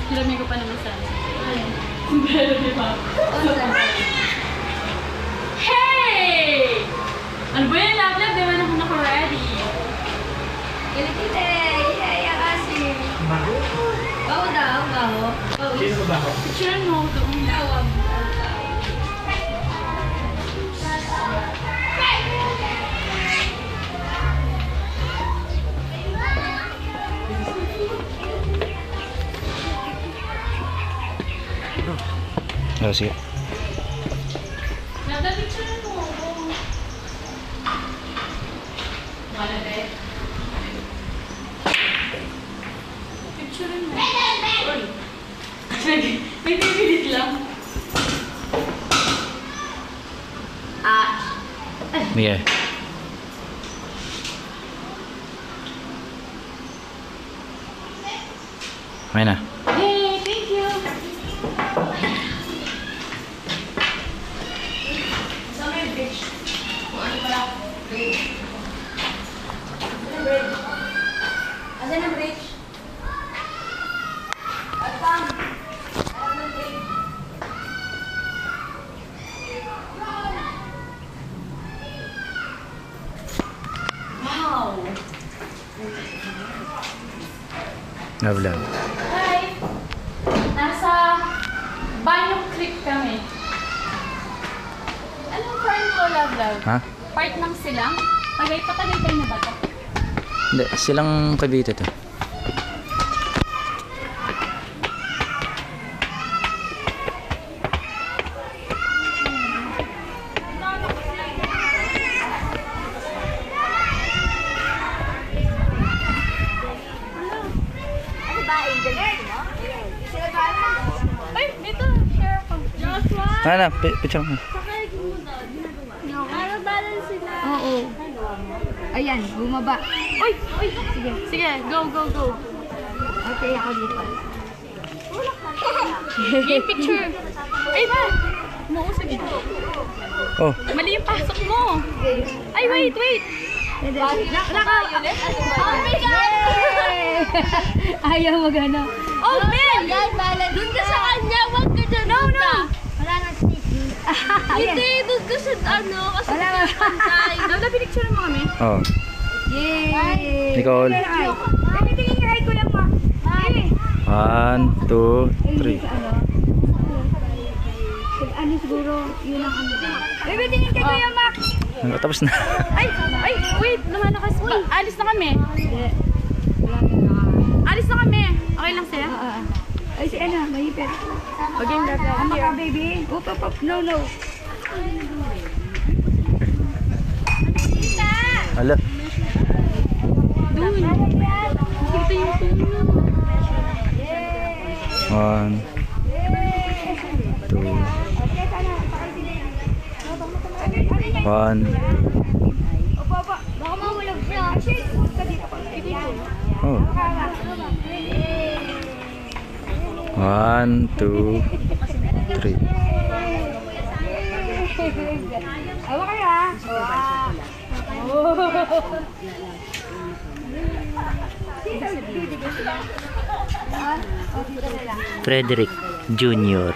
Hiramay ko pa naman sana. Pero di ba? Hey! Ano ba yan, love-love? Di ba na ako naka-ready? Kilikite! Hey, ang asin! Bago? Bawo daw, bawo. Sino ba ako? Picture mo doon. Tawag. Oh, sige. Love-love, picture mo. Wala ba? Picture mo. Uy. Nagpipilit lang. Sige. May na. Hey, thank you. So, may bridge. Kung ano pala? Bridge. Asan ang bridge? Asan ang bridge? At pang? Asan ang bridge? Wow. Love, love. Hi! Nasa Banyo Creek kami. Anong part ko, love? Ha? Part ng silang? Patagay na ba ito? Hindi, silang Cavite to. Ay, dito. Share ko. Joshua! Ano, picture mo. Para balance sila. Oo. Ayan, bumaba. Uy! Uy! Sige. Sige, go, go, go. Okay, ako dito. Game picture. Ay, ba? Umuusap siya. Oh, Mali yung pasok mo. Ay, wait, wait. Naka-ulit? Oh my God! Ayaw magana. Oh, Ben! Doon ka sa kanya. Huwag ka dyan. No, no. Wala na sneaky. Hindi, doon ka sa ano. Kasi Wala na. Lala, pinicture mo kami. oh. Yay! Nicole. Ay, tingin yung eye ko lang ma. Ay! 1, 2, 3. Ano siguro, yun ang ano. Baby, tingin kay Kuya Mac. Tapos na. Ay, wait. Naman na kasi. Alis na kami. Hindi. Wala na. Alis na kami. Okay lang sa'yo? Ay, si ano, mahipit. Okay, love. Ama ka, baby. Up, up, up. No, no. Hala. Doon. Dito yung puno. 1, 2, 1. Baka mawalog siya. Shake ka dito. Oh. 1, 2, 3. Awa kayo ha. Frederick Jr.